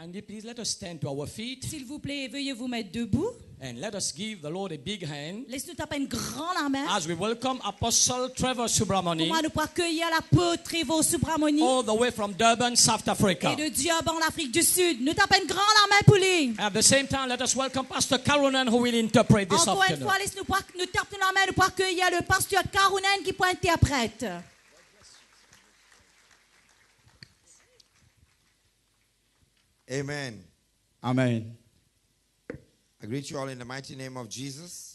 Kindly, please let us stand to our feet S'il vous plaît, veuillez vous mettre debout. and let us give the Lord a big hand Laisse-nous taper une grande la main. as we welcome Apostle Trevor Subramani Comment nous pouvons accueillir l'apôtre Trevor Subramani all the way from Durban, South Africa. et de Durban, l'Afrique du Sud. Nous tapons une grande la main pour lui. At the same time, let us welcome Pastor Caroline who will interpret this Encore une afternoon. fois, laisse-nous nous taper la main pour accueillir le pasteur Karunen qui peut interprète. Amen. Amen. I greet you all in the mighty name of Jesus.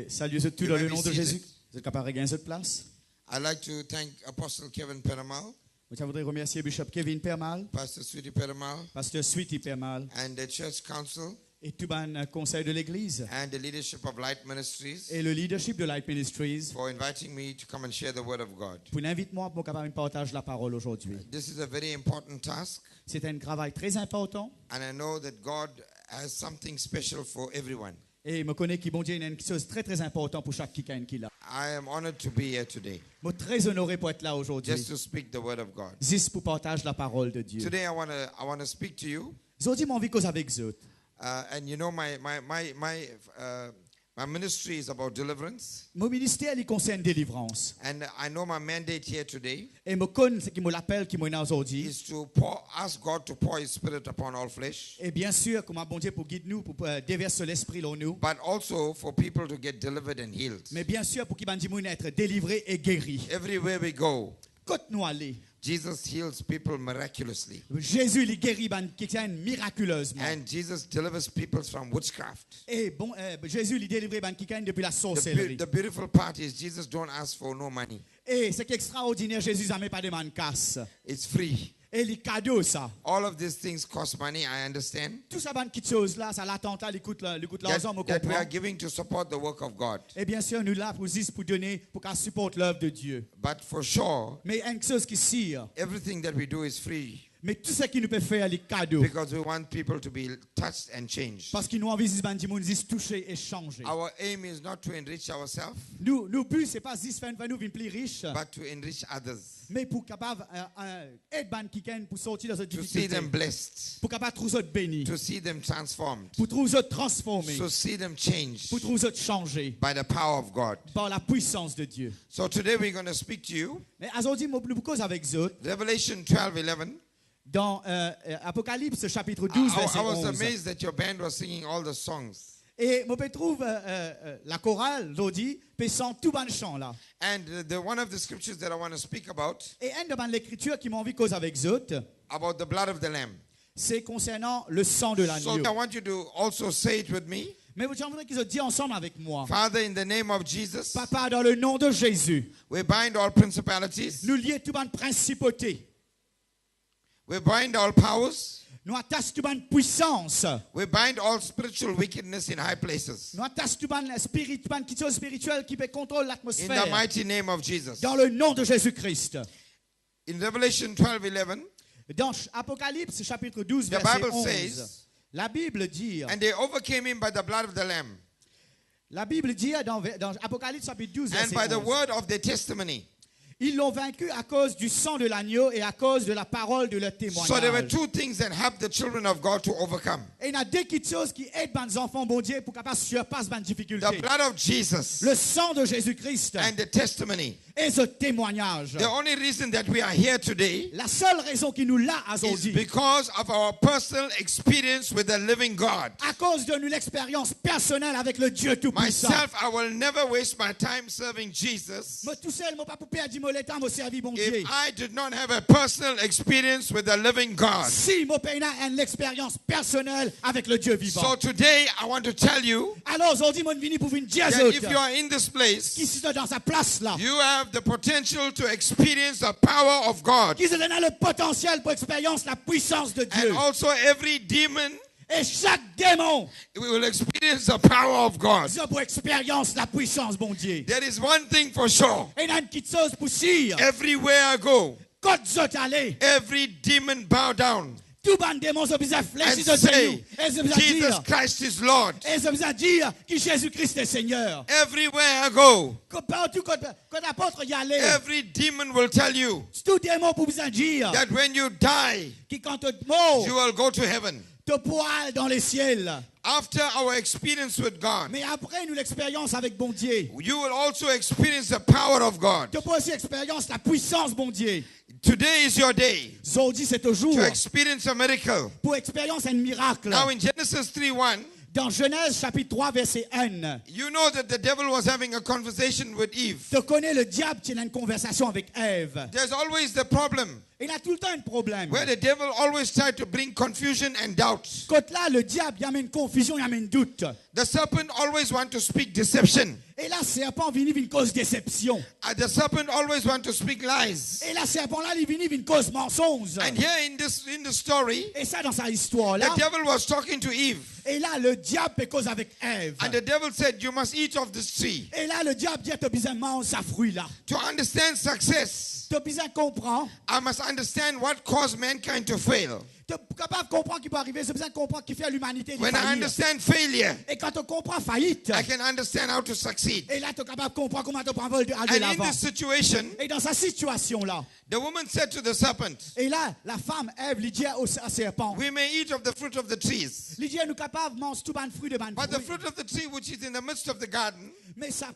Salut tout dans le nom de Jésus. Vous êtes capable de gagner cette place? I'd like to thank Apostle Kevin Perumal, Je voudrais remercier Bishop Kevin Permal, Pastor Sweetie Perumal, Pasteur Sweetie Permal and the church council et tout le conseil de l'Église and the leadership of Light Ministries et le leadership de Light Ministries for inviting me to come and share the word of God. pour l'inviter-moi pour capable de partager la parole aujourd'hui. This is a very important task, C'est un travail très important and I know that God has something special for everyone. et je connais que bon Dieu a quelque chose de très très important pour chaque quelqu'un qui est là. I am honored to be here today, Je suis très honoré pour être là aujourd'hui, just to speak the word of God. juste pour partager la parole de Dieu. Today I want to speak to you. Aujourd'hui, mon vie cause avec vous. And you know, my ministry is about deliverance. Mon ministère il concerne délivrance. And I know my mandate here today Et je connais ce qui me l'appelle qui m'a aujourd'hui. is to ask God to pour His Spirit upon all flesh, Et bien sûr, comme bon Dieu pour guider nous, pour déverser l'esprit en nous. but also for people to get delivered and healed. Mais bien sûr, pour qu'il puisse être délivré et guéri. Everywhere we go, Quand nous allons, Jesus heals people miraculously. Jésus il guérit quelqu'un miraculeusement. And Jesus delivers people from witchcraft. Et bon, Jésus il délivre quelqu'un depuis la The, sorcellerie. the beautiful part is Jesus don't ask for no money. Et ce qui est extraordinaire, Jésus n'a même pas demandé de casse. It's free. Et il cadeau ça. All of these things cost money, I understand. Tout ça, petites choses là, ça l'attentat, il coûte l'argent, on That we comprend. are giving to support the work of God. Et bien sûr, nous là pour donner, pour qu'on supporte l'œuvre de Dieu. But for sure, Mais une chose qui sire, everything that we do is free. mais tout ce qui nous peut faire, il cadeau. Because we want people to be touched and changed. Parce qu'il nous envie de nous toucher et changer. Our aim is not to enrich ourselves, Nous but, c'est pas juste faire nous plus riches, but to enrich others. mais pour capable aider quelqu'un pour sortir de cette To see difficulté. them blessed. Pour capable trouver autres bénis. To see them transformed. Pour trouver autres transformés. To see them changed Pour trouver autres changés. by the power of God. Par la puissance de Dieu. So today we're going to speak to you. Mais aujourd'hui, je vais cause avec vous. Revelation 12:11. Dans Apocalypse chapitre I 12, verset was 11. amazed that your band was singing all the songs. Et je trouve la chorale aujourd'hui, pesant tout bon chant là. And one of the scriptures that I want to speak about Et un de l'écriture qui m'a envie cause avec vous, about the blood of the Lamb. c'est concernant le sang de So l'agneau. I want you to also say it with me. Mais j'aimerais qu'ils se disent ensemble avec moi. Father, in the name of Jesus, Papa, dans le nom de Jésus, we bind all principalities. nous lions tout bonne principauté. We bind all powers. Nous attachons tout bonne puissance. We bind all spiritual wickedness in high places. Nous attachons tout bonne chose spirituelle qui peut contrôler In the l'atmosphère. mighty name of Jesus. Dans le nom de Jésus-Christ. In Revelation 12:11, Dans Apocalypse chapitre 12, the verset Bible 11. says, La Bible dit, and they overcame him by the blood of the Lamb dans Apocalypse chapitre 12, and verset by the 11, word of their testimony. ils l'ont vaincu à cause du sang de l'agneau et à cause de la parole de leur So there were témoignage. two things that helped the children of God to overcome. Et il y a deux petites choses qui aident les enfants bon Dieu pour qu'ils surpassent les The difficultés. blood of Jesus Le sang de Jésus-Christ and the testimony. et ce témoignage. The only reason that we are here today La seule raison qui nous l'a is aujourd'hui, because of our personal experience with the living God. à cause de notre expérience personnelle avec le Dieu Tout-Puissant. Myself, I will never waste my time serving Jesus Moi tout seul, mon papa perdre mon temps, mon servir bon Dieu. if I did not have a personal experience with the living God. Si mon pays a une expérience personnelle avec le Dieu vivant. So today, I want to tell you Alors aujourd'hui, moi, je viens pour vous dire that if you are in this qui place, sont dans sa place là, you have the potential to experience the power of God. qui se donnent le potentiel pour expérience la puissance de Dieu. And also, every demon Et chaque démon, will experience the power of God. ils ont pour expérience la puissance, bon Dieu. There is one thing for sure. Et il y a une petite chose pour dire. Everywhere I go, Quand vous êtes allés, every demon bow down. Tout ban démon, ça besoin and fléchir de say, Dieu. Et ça besoin Jesus dire, Christ is Lord. et ça besoin dire que Jésus-Christ est Seigneur. Everywhere I go, Que partout, quand l'apôtre y allait, every demon will tell you tout démon pour besoin dire, that when you die, qui quand tu mort, you will go to heaven. te poil dans les ciels. After our experience with God, Mais après, nous l'expérience avec bon Dieu. you will also experience the power of God. Tu peux aussi expérience la puissance bon Dieu. Today is your day Aujourd'hui, c'est toujours to experience a miracle. pour expérience un miracle. Now in Genesis 3:1, Dans Genèse chapitre 3 verset 1, you know that the devil was having a conversation with Eve. tu connais le diable qui a une conversation avec Ève. There's always the problem Il a tout le temps un problème. where the devil always tries to bring confusion and doubt. Quand là, le diable, il amène confusion, il amène doute. The serpent always wants to speak deception. Et là, serpent vient une cause déception. The serpent always wants to speak lies. Et là, serpent là, il vient une cause mensonge. And here in the story, Et ça, dans sa histoire là. the devil was talking to Eve. Et là, le diable peut cause avec Ève. And the devil said, you must eat of this tree. Et là, le diable dit, tu as besoin de manger sa fruit là. To understand success, Tu as besoin de comprendre. I must understand what caused mankind to fail. Tu es capable de comprendre qui peut arriver. Tu as besoin de comprendre qui fait l'humanité. When I understand failure, Et quand tu comprends faillite, I can understand how to succeed. et là, tu es capable de comprendre comment tu peux aller de And in l'avant. this situation, Et dans sa situation là, the woman said to the serpent, et là, la femme Ève, lui dit au serpent, we may eat of the fruit of the trees, lui dit, nous capables de manger tout ban fruit de ban but the fruit. fruit of the tree which is in the midst of the garden, Mais sa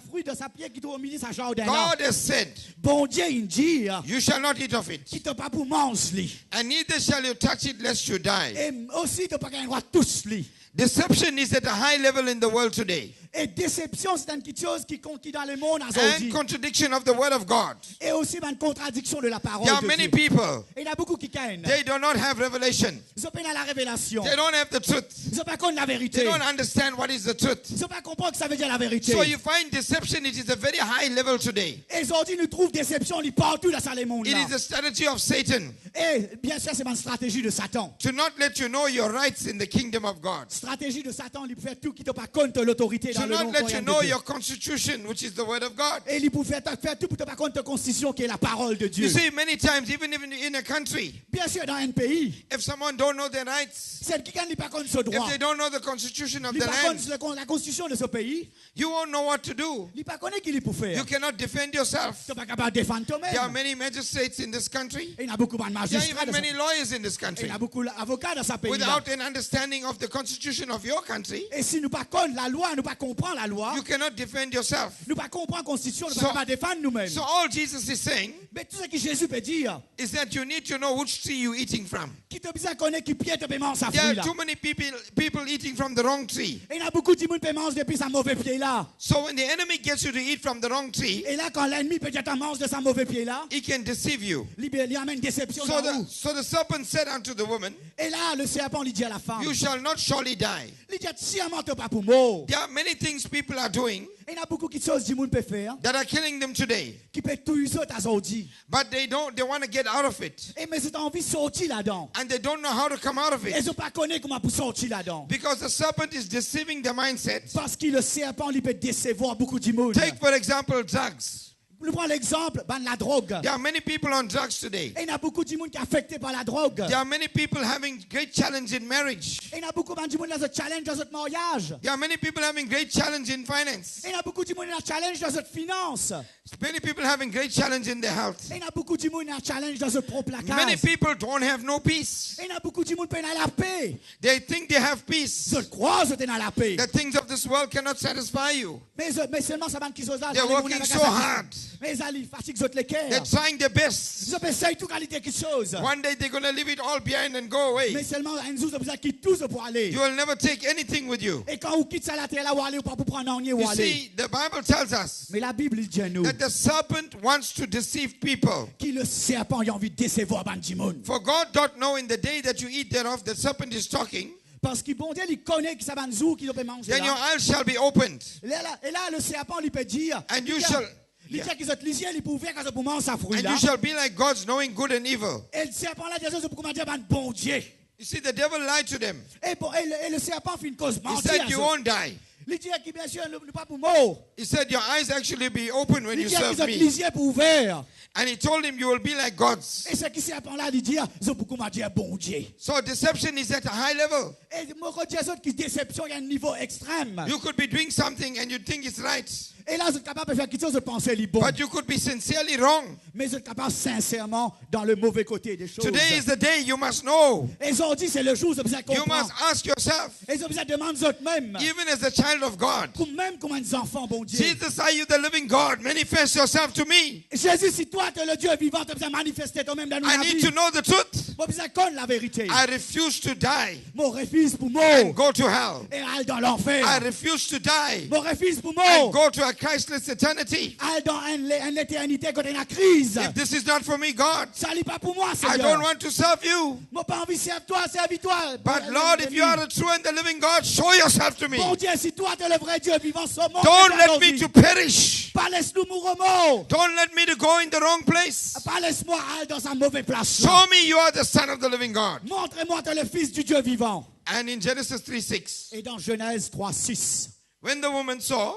fruit de sa pied qui doit au milieu de sa jardin là. God has said, Bon Dieu, il dit, you shall not eat of it, qui t'a pas pour manger lui. and neither shall you touch it lest you die. Et aussi, tu n'as pas le droit de tous lui. Deception is at a high level in the world today, Et déception, c'est une chose qui dans le monde and aujourd'hui. contradiction of the word of God. Et aussi une contradiction de la parole There are de many Dieu. people, Et il y a beaucoup qui gagnent. they do not have revelation. Ils n'ont pas la révélation. They don't have the truth. Ils n'ont pas compte la They vérité. don't understand what is the truth. Ils n'ont pas comprendre que ça veut dire la vérité. So you find deception, it is a very high level today. Et aujourd'hui, nous trouvons déception partout dans ce monde It là. is a strategy of Satan Et bien sûr, c'est une stratégie de Satan. to not let you know your rights in the kingdom of God. Stratégie de Satan, il peut faire tout qui ne pas compte l'autorité dans To le nom not let you de know Dieu. your constitution, which is the word of God. Et il peut faire tout pour ne pas compte la constitution qui est la parole de Dieu. You see, many times, even in a country, Bien sûr, dans un pays, if someone don't know their rights, celle qui ne pas compte ce if droit, they don't know the constitution of il the pas land, compte la constitution de ce pays, you won't know what to do. il pas connaît qu'il peut faire. You cannot defend yourself. Tu n'es pas capable de défendre There are toi-même. many magistrates in this country. Et il y a beaucoup de There are magistrats. even many lawyers in this Et country. il y a beaucoup d'avocats dans ce pays. Without an understanding of the constitution of your country, Et si nous ne connaissons pas la loi, nous ne comprenons pas la loi, you cannot defend yourself. nous ne comprenons pas la constitution, nous ne So- pouvons pas défendre nous-mêmes. So all Jesus is saying Mais tout ce que Jésus peut dire, is that you need to know which tree you're eating from. qui te besoin de connaître qui pied te peut manger sa There fruit are là. too many people eating from the wrong tree. Et il y a beaucoup de monde qui peut manger depuis sa mauvais pied là. So when the enemy gets you to eat from the wrong tree, Et là, quand l'ennemi peut dire mange de sa mauvais pied là, he can deceive you. il amène déception So dans vous. the serpent said unto the woman, Et là, le serpent lui dit à la femme, you shall not surely die. il dit sciemment tu pas pour mort. There are many things people are doing Et il y a beaucoup de choses que le monde peut faire, that are killing them today, qui peut tout user aujourd'hui. but they want to get out of it, Et mais c'est envie de sortir là-dedans. and they don't know how to come out of Et it ils ne pas connaître comment pour sortir là-dedans. because the serpent is deceiving the mindset. Parce que le serpent lui peut décevoir beaucoup de monde. Take for example drugs. Nous prenons l'exemple de la drogue. There are many people on drugs today. Et il y a beaucoup de monde qui est affecté par la drogue. There are many people having great challenge in marriage. Et il y a beaucoup de monde qui ont un challenge dans notre mariage. There are many people having great challenge in finance. Et il y a beaucoup de monde qui ont un challenge dans notre finance. Many people having great challenge in their health. Et il y a beaucoup de monde qui ont un challenge dans notre propre Many placage. people don't have no peace. Et il y a beaucoup de monde qui ont la paix. They think they have peace. Je crois que tu dans la paix. The things of this world cannot satisfy you. Mais seulement ça va qui sont là. They're working so hard. Mais ils fatiguent les They're cœurs. trying their best. Ils essayent toute qualité de choses. One day they're going to leave it all behind and go Mais away. seulement un jour, ils quittent tout pour aller. You will never take anything with you. Et quand vous quittez ça, la terre là, vous allez, ou pas pour prendre un nier, You vous allez. see, the Bible tells us Mais la Bible dit à nous that the serpent wants to deceive people. que le serpent a envie de décevoir du monde. For God doth know in the day that you eat thereof, the serpent is talking, Parce que bon Dieu, il connaît que ça va nous qui peut manger then your là. eyes shall be opened, Et là, le serpent lui peut dire. and you shall, Il dit qu'ils ont lisier, il peut ouvrir quand ils pour manger sa fruit and là. you shall be like gods, knowing good and evil. Et le serpent là, Jésus, pour comment dire, bon Dieu. You see, the devil lied to them. Et le serpent fait une cause He mentir. said, you won't die. Il dit que bien sûr, nous pas pour mort. He said, your eyes actually be open when Il you dit que serve vous me. lisiez pour ouvert. And he told him, you will be like gods. Et ce qui s'est appelé là, il dit, ils beaucoup m'a dit bon Dieu. So deception is at a high level. Et moi, quand je dis qui déception, il y a un niveau extrême. You could be doing something and you think it's right, Et là, vous êtes capable de faire quelque chose de penser les bon. but you could be sincerely wrong. Mais vous êtes capable sincèrement dans le mauvais côté des choses. Today is the day you must know. Et ils ont dit, c'est le jour où vous avez You comprendre. must ask yourself, Et ils ont besoin de demander eux-mêmes. even as a child of God, Même comme des enfants, bon Dieu. Jesus, are you the living God? Manifest yourself to me. Jésus, si toi, tu es le Dieu vivant, tu as besoin de manifester toi-même dans I nos need vies. to know the truth. Tu as besoin de connaître la vérité. I refuse to die Mon refuse pour and mort. go to hell. Et aller dans l'enfer. I refuse to die Mon refuse pour and mort. go to a Christless eternity. Aller dans une éternité quand il y a une crise. If this is not for me, God, Ça n'est pas pour moi, I Seigneur. don't want to serve you. Moi, pas envie de servir toi, servir-toi. But Lord, if you are the true and the living God, show yourself to me. Bon Dieu, si toi, tu es le vrai Dieu vivant, ce monde. Don't let me to perish. Pas laisse-nous mourir mort. Don't let me to go in the wrong place. Pas laisse-moi aller dans un mauvais place. Show me you are the Son of the living God. Montre-moi, tu es le Fils du Dieu vivant. And in Genesis 3:6, Et dans Genèse 3:6, when the woman saw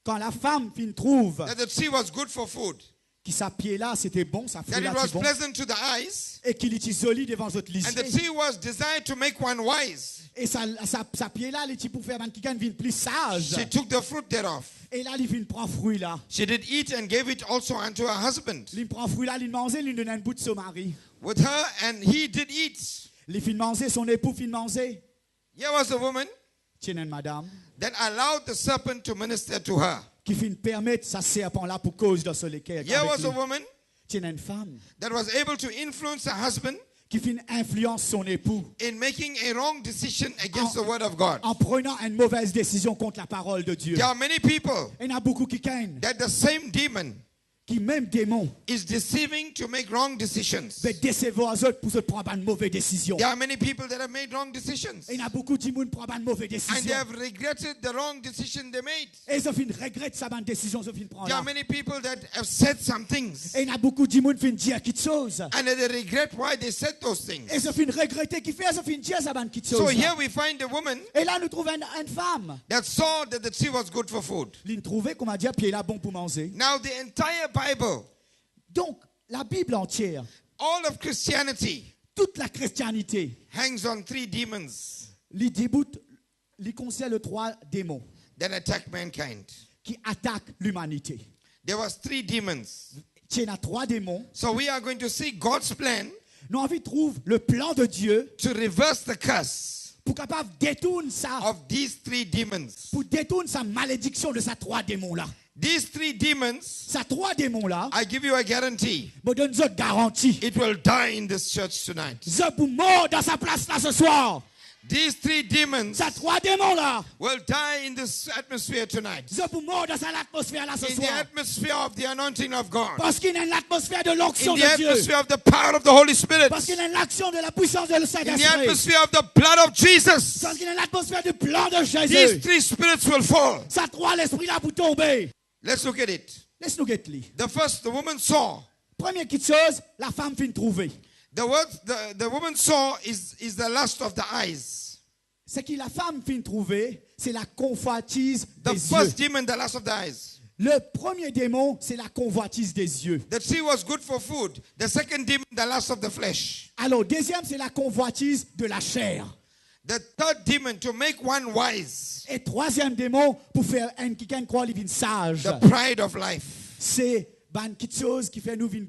quand la femme trouve that the tree was good for food, que sa pied là, c'était bon, sa that fruit it là, was c'était bon, pleasant to the eyes, et qu'il était joli devant votre and the lycée. tree was desired to make one wise, Et sa pied là, il était pour faire quelqu'un vienne plus sage. she took the fruit thereof. Et là, il vient prendre fruit là. She did eat and gave it also unto her husband Il prend fruit là, il mangeait, il donne un bout de son mari. with her, and he did eat. Il fin manger, son époux fin manger. Here was a woman Tiens, une madame, that allowed the serpent to minister to her. qui fin permettre sa serpent là pour cause de ce lequel. Here was a woman Tiens, une femme, that was able to influence her husband qui fin influence son époux in making a wrong decision against the word of God. en prenant une mauvaise décision contre la parole de Dieu. There are many people Il y en a beaucoup qui craignent, that the same demon qui même démon, is deceiving to make wrong decisions. veut décevoir les autres pour se prendre une mauvaise décision. There are many people that have made wrong decisions, Il y en a beaucoup qui prennent une mauvaise and they décision. have regretted the wrong decision they made. Et ils fin regrettent sa bonne décision, ils fin prendre. There are many people that have said some things, Et il y en a beaucoup qui fin dire quelque chose. and they regret why they said those things. Et ils fin regretter qui fait, ils fin dire sa bonne quelque So chose. here we find a woman Et là, nous trouvons une femme. that saw that the tree was good for food. L'une trouvait, comme a dit, pied là bon pour manger. Now the entire Bible, Donc, la Bible entière, all of Christianity, toute la chrétienté, hangs on three demons les déboute, les concerne les trois démons that attack mankind. qui attaquent l'humanité. There was three demons. Il y a trois démons. So we are going to see God's plan Nous avons trouvé le plan de Dieu to reverse the curse pour capable détourner ça, of these three demons. pour détourner sa malédiction de ces trois démons-là. These three demons, Ces trois démons-là, I give you a guarantee, me donne une garantie. it will die in this church tonight. Je pour mort dans sa place là ce soir. These three demons Ces trois démons-là, will die in this atmosphere tonight. je pour mort dans l'atmosphère là ce In the soir. atmosphere of the anointing of God. Parce qu'il y a une atmosphère de l'onction In the de Dieu. atmosphere of the power of the Holy Spirit. Parce qu'il y a une action de la puissance de le In the Saint-Esprit. atmosphere of the blood of Jesus. Parce qu'il y a une atmosphère du plan de These Jésus. three spirits will fall. Ça trois l'esprit là pour tomber. Let's look at it. Laisse-nous guetter. The first, the woman saw. Première petite chose, la femme vient trouver. The word the woman saw is the lust of the eyes. Ce que la femme vient trouver, c'est la convoitise The des first yeux. demon, the lust of the eyes. Le premier démon, c'est la convoitise des yeux. The tree was good for food. The second demon, the lust of the flesh. Alors, deuxième, c'est la convoitise de la chair. The third demon, to make one wise. Et troisième démon, pour faire un quelqu'un croire qu'il est sage. The pride of life. C'est une petite chose qui fait nous vivre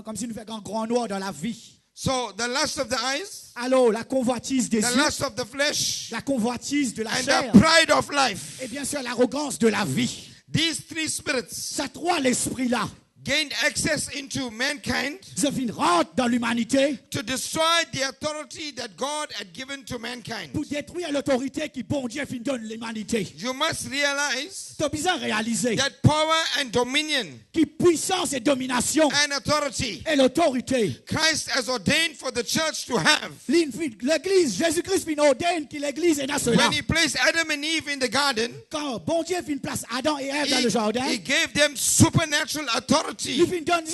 comme si nous faisions un grand noir dans la vie. So the lust of the eyes, Alors, la convoitise des the yeux, lust of the flesh, la convoitise de la and chair, the pride of life. et bien sûr l'arrogance de la vie. These three spirits Ça trois l'esprit là. gained access into mankind Je viens rentre dans l'humanité to destroy the authority that God had given to mankind. pour détruire l'autorité qui bon Dieu fin donne l'humanité. You must realize Tu as besoin de réaliser that power and dominion que puissance et domination and authority et l'autorité. Christ has ordained for the church to have. L'église, Jésus-Christ fin ordonne que l'église est dans cela. When he placed Adam and Eve in the garden, Quand bon Dieu fin place Adam et Ève dans le jardin, he gave them supernatural il authority fin donne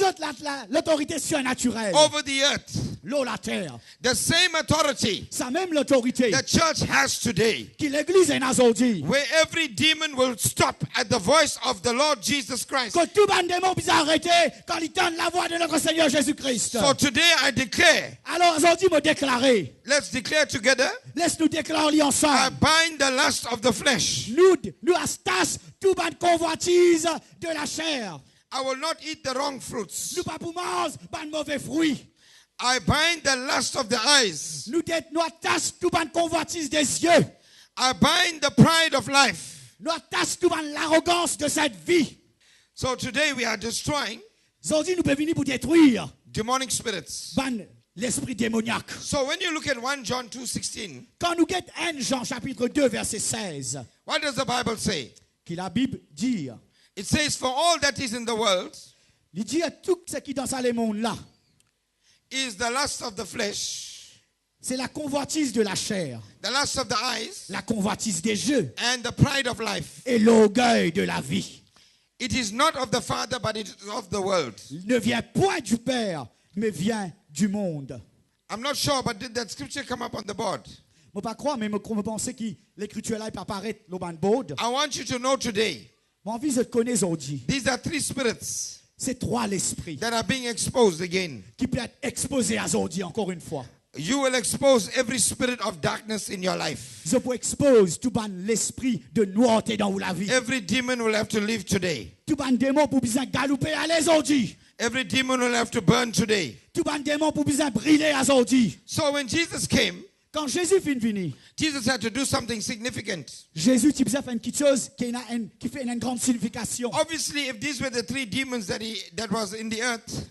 l'autorité surnaturelle over the earth. l'eau, la terre. The same authority Ça même l'autorité the church has today, que l'Église est aujourd'hui. where every demon will stop at the voice of the Lord Jesus Christ. Que tout ban démon puisse arrêter quand il donne la voix de notre Seigneur Jésus-Christ. So today I declare, Alors aujourd'hui, me déclarer. let's declare together, Laisse-nous déclarer I ensemble. bind the lust of the flesh. Nous astas tout ban convoitise de la chair. I will not eat the wrong fruits. Nous pas pour manger ban mauvais fruits. I bind the lust of the eyes. Nous attache tout ban convoitise des yeux. I bind the pride of life. Nous attache tout ban l'arrogance de cette vie. So today we are destroying Aujourd'hui, nous pouvons venir pour détruire demonic spirits. ban l'esprit démoniaque. So when you look at 1 John 2:16, Quand nous guettons 1 Jean chapitre 2 verset 16, what does the Bible say? que la Bible dit, It says, for all that is in the world il dit à tout ce qui est dans ce monde-là, is the lust of the flesh, c'est la convoitise de la chair, the lust of the eyes, la convoitise des yeux and the pride of life. et l'orgueil de la vie. It is not of the Father, but it is of the world. Il ne vient point du Père, mais vient du monde. I'm not sure, but did that scripture come up on the board? Je ne peux pas croire, mais je pense que l'écriture là peut apparaître au board. I want you to know today, J'ai envie de connaître aujourd'hui. these are three spirits C'est trois l'esprit that are being exposed again. qui peut être exposé à aujourd'hui encore une fois. You will expose every spirit of darkness in your life. Je peux exposer tout ban l'esprit de noirté dans la vie. Every demon will have to live today. Tout ban démon pour bien galoper à aujourd'hui. Every demon will have to burn today. Tout ban démon pour bien briller aujourd'hui. So when Jesus came, Quand Jésus finit venir, Jesus had to do something significant. Jésus il fait une petite chose qui fait une grande signification. Obviously, if these were the three demons that was in the earth,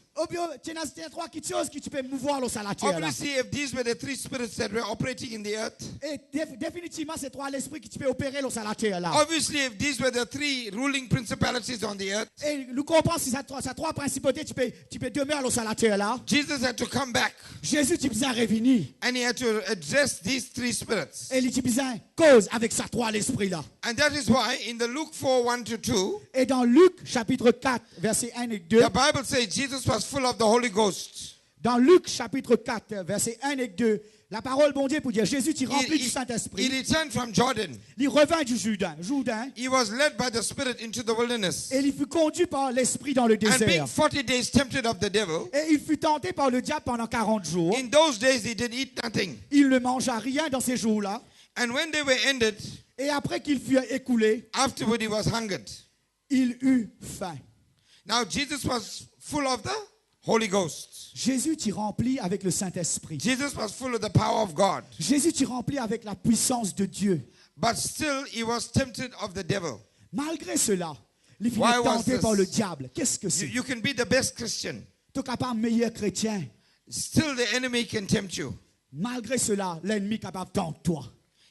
Tu as trois petites choses qui tu peux mouvoir sur la terre. obviously, if these were the three spirits that were operating in the earth, Et définitivement, c'est trois l'esprit qui tu peux opérer sur la terre là. obviously, if these were the three ruling principalities on the earth, Et nous comprenons si ça trois principautés tu peux demeurer sur la terre là. Jesus had to come back Jésus tu besoin revenir and he had to address these three spirits. et il tu besoin cause avec sa trois l'esprit là. And that is why in the Luke 4:1-2, Et dans Luc chapitre 4 verset 1 et 2, the Bible says Jesus was full of the Holy Ghost. dans Luc chapitre 4 verset 1 et 2, la parole bon Dieu pour dire Jésus tu rempli du He Saint-Esprit. returned from Jordan. Il revint du Jourdain He was led by the Spirit into the wilderness. et il fut conduit par l'esprit dans le And being désert. 40 days tempted of the devil, Et il fut tenté par le diable pendant 40 jours. in those days he did eat nothing. Il ne mangea rien dans ces jours-là. And when they were ended, Et après qu'il fut écoulé, afterward he was hungered. il eut faim. Now Jesus was full of the Holy Ghost. Jésus t'y remplit avec le Saint-Esprit. Jesus was full of the power of God. Jésus t'y remplit avec la puissance de Dieu. But still he was tempted of the devil. Malgré cela, il fut Why was tenté this? par le diable. Qu'est-ce que c'est? You can be the best Christian. Tu es capable meilleur chrétien. Still the enemy can tempt you. Malgré cela, l'ennemi est capable de tenter toi.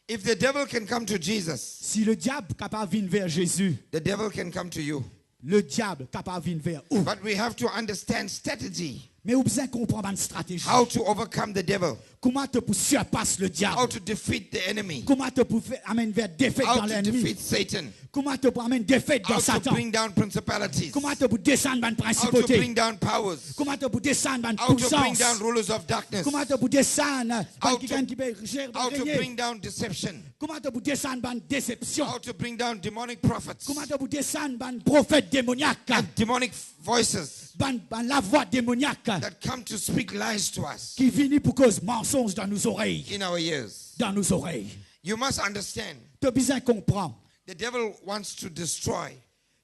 If the devil can come to Jesus, Si le diable est capable de venir vers Jésus, the devil can come to you. le diable est capable de venir vers où? But we have to understand strategy. Mais vous besoin comprendre une stratégie. How to overcome the devil. Comment tu peux surpasser le How diable? to defeat the enemy. Comment tu peux amener vers défaite How dans to l'ennemi? defeat Satan. Comment tu peux amener défaite dans How to Satan? bring down principalities. Comment tu peux descendre dans How to principauté? bring down powers. Comment tu peux descendre dans How to bring puissance? down rulers of darkness. Comment tu peux descendre How dans to- quelqu'un qui peut How to régner? bring down deception. Comment tu peux descendre dans déception? How to bring down demonic prophets. Comment tu peux descendre dans prophète démoniaque? And demonic voices Dans la voix démoniaque that come to speak lies to us qui vient pour cause mensonge dans nos oreilles. in our ears. Dans nos oreilles. You must understand, Tu as besoin de comprendre. the devil wants to destroy.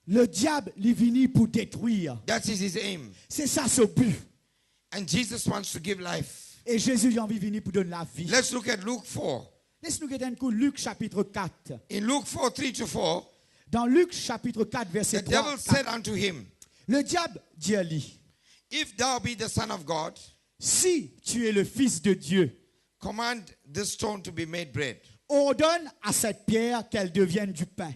Le diable est venu pour détruire. That is his aim. C'est ça ce but. And Jesus wants to give life. Et Jésus a envie de venir pour donner la vie. Let's look at Luke 4. Laisse-nous regarder un coup Luc chapitre 4. In Luke 4, 3-4, Dans Luc chapitre 4 verset the 3. devil said unto him, Le diable dit à lui, if thou be the Son of God, si tu es le fils de Dieu, command this stone to be made bread. ordonne à cette pierre qu'elle devienne du pain.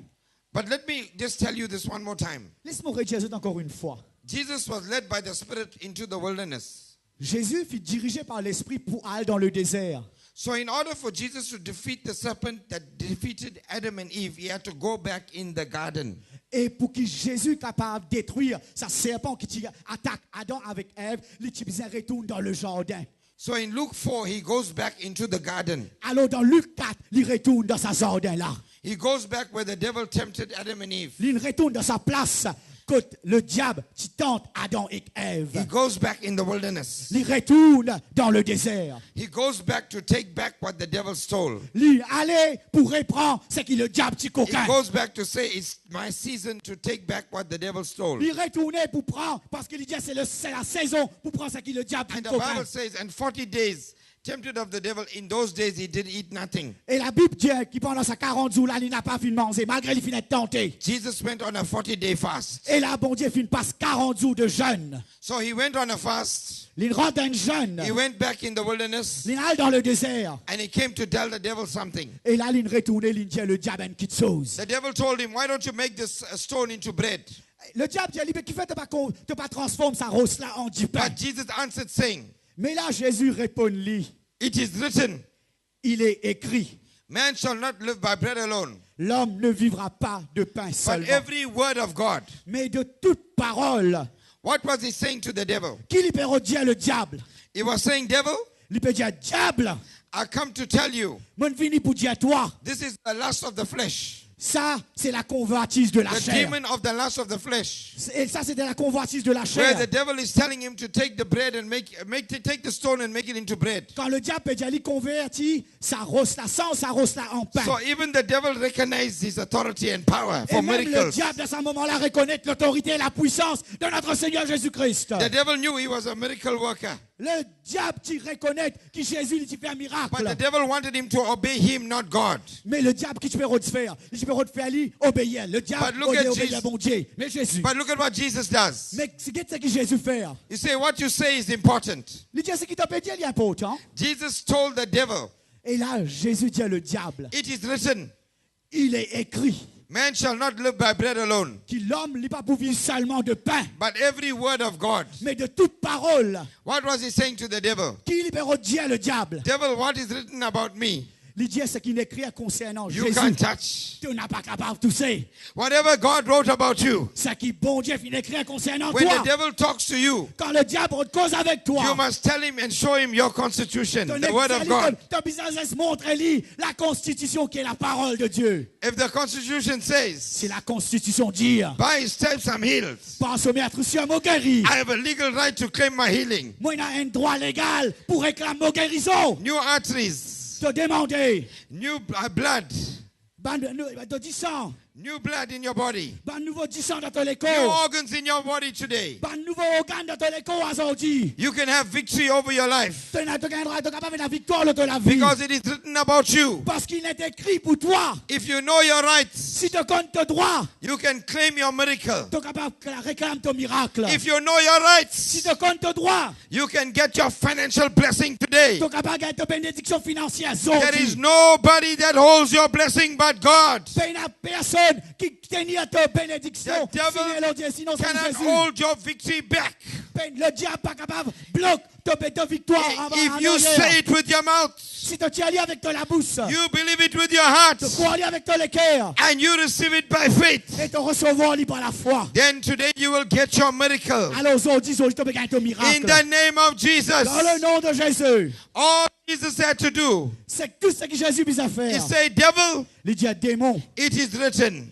But let me just tell you this one more time. Laisse-moi redire ça encore une fois. Jesus was led by the Spirit into the wilderness. Jésus fut dirigé par l'Esprit pour aller dans le désert. So in order for Jesus to defeat the serpent that defeated Adam and Eve, he had to go back in the garden. Et pour que Jésus soit capable de détruire sa serpent qui attaque Adam avec Ève, il retourne dans le jardin. So in Luke 4, he goes back into the garden. Alors dans Luc 4, il retourne dans sa jardin là. He goes back where the devil tempted Adam and Eve. Il retourne dans sa place quand le diable qui tente Adam et He Ève. goes back in the wilderness. Il retourne dans le désert. He goes back to take back what the devil stole. Il allait pour reprendre ce que le diable qui He coquin. goes back to say, it's my season to take back what the devil stole. Il retournait pour prendre parce qu'il dit c'est la saison pour prendre ce que le diable And the coquin. Bible says, and 40 days, tempted of the devil, in those days he did eat nothing. Et la Bible dit qu'il pendant sa 40 jours là, il n'a pas fini de manger malgré il finit de tenter. Jesus went on a 40-day fast. Et là, bon Dieu, il passe 40 jours de jeûne. So he went on a fast. Il rentre dans un jeûne. He went back in the wilderness Il allait dans le désert. and he came to tell the devil something. Et là, il retourne, il dit le diable une petite chose. The devil told him, why don't you make this stone into bread? Le diable dit, mais qui fait de pas transformer sa rose là en du pain. But Jesus answered saying, Mais là, Jésus répond, lui, it is written, il est écrit, man shall not live by bread alone, l'homme ne vivra pas de pain but seulement, every word of God. mais de toute parole. What was he saying to the devil? Qui lui peut dire le diable? He was saying, devil, Il peut dire, diable, I come to tell you, moi je viens pour dire à toi, this is the lust of the flesh. ça c'est la convoitise de la The chair. demon of the lust of the flesh. Et ça c'était la convoitise de la Where chair. the devil is telling him to take the bread and take the stone and make it into bread. Quand le diable peut dire, il convertit sa rose là, sans sa rose là en pain. So even the devil recognized his authority and power Et for même le miracles. diable, à ce moment-là, reconnaît l'autorité et la puissance de notre Seigneur Jésus-Christ. The devil knew he was a miracle worker. Le diable qui reconnaît que Jésus il fait un But miracle. the devil wanted him to obey him, not God. Mais le diable qui peut faire, il peut faire lui obéir. Le diable But look at obéit Jesus. à bon Dieu. Mais Jésus. But look at what Jesus does. Mais c'est ce que Jésus fait. You say, what you say is important. Il dit ce qui t'a dit, il est important. Jesus told the devil, Et là, Jésus dit à le diable, it is written, il est écrit man shall not live by bread alone, que l'homme n'est pas pour vivre seulement de pain, but every word of God. mais de toute parole. What was he saying to the devil? Qui libère dire le diable? Devil, what is written about me? Il dit ce qui est écrit concernant You Jésus. can't touch. Tu n'as pas capable de tousser. Whatever God wrote about you, Ce qui bon Dieu finit écrit concernant when toi. the devil talks to you, Quand le diable cause avec toi, you must tell him and show him your constitution, ton the word of God. business montre-lui la constitution qui est la parole de Dieu. If the constitution says, Si la constitution dit, by his stripes I'm healed, par son maître sur mon guéri, I have a legal right to claim my healing. moi j'ai un droit légal pour réclamer mon guérison. New arteries, Te demander, new blood, de 10 sang, new blood in your body, ban nouveau 10 sang dans ton écho, new organs in your body today. ban nouveau organe dans ton écho aujourd'hui. You can have victory over your life Tu as capable de la victoire de la vie. because it is written about you. Parce qu'il est écrit pour toi. If you know your rights, Si tu comptes tes droits, you can claim your miracle. tu es capable de réclamer ton miracle. If you know your rights, Si tu comptes tes droits, you can get your financial blessing today. tu es capable de gagner ta bénédiction financière. There is nobody that holds your blessing but God. Il n'y a personne qui tient ta bénédiction. The devil Sinon, c'est cannot Jésus. hold your victory back. Le diable n'est pas capable de bloquer ta victoire. en If you arrière. say it with your mouth, Si tu tiens avec ta bouche, you believe it with your heart, tu crois avec ton cœur and you receive it by faith, et tu recevoir par la foi. then today you will get your miracle. Alors aujourd'hui, tu peux gagner ton In miracle. the name of Jesus. Dans le nom de Jésus. All Jesus had to do C'est tout ce que Jésus a is faire. say, devil, Il dit à démon, it is written,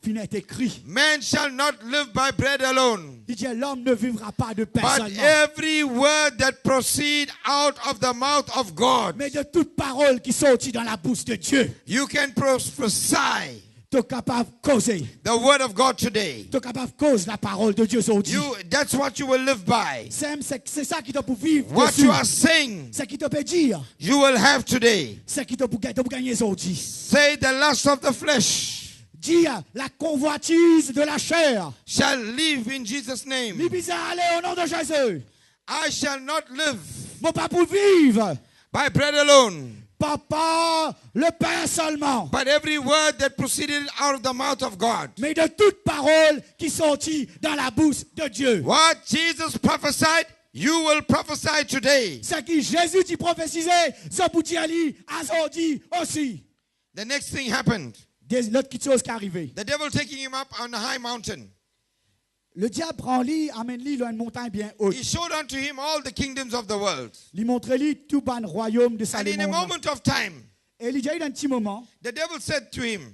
il est écrit. man shall not live by bread alone, Il dit l'homme ne vivra pas de pain but seulement, every word that proceed out of the mouth of God. mais de toute parole qui sortit dans la bouche de Dieu. You can prophesy Tu es capable de causer. the word of God today. Tu es capable de causer la parole de Dieu aujourd'hui. That's what you will live by. C'est ça qui te peut vivre What dessus. you are saying, Ce qui te peut dire. you will have today. Ce qui te peut gagner aujourd'hui. Say the lust of the flesh Dis la convoitise de la chair. shall live in Jesus' name. Libisa, allez au nom de Jésus. I shall not live Mon pas pour vivre. by bread alone, Papa, le pain seulement. but every word that proceeded out of the mouth of God. Mais de toute parole qui sortit dans la bouche de Dieu. What Jesus prophesied, you will prophesy today. Ce que Jésus dit prophétisé, ça pour dire Ali, aujourd'hui aussi. The next thing happened. L'autre chose qui est arrivée. The devil taking him up on a high mountain. Le diable prend lui, amène-lui dans une montagne bien haute. He showed unto him all the kingdoms of the world. Il montre-lui tout ban royaume de And in a Salomon. moment of time, Et il dit à un petit moment, the devil said to him,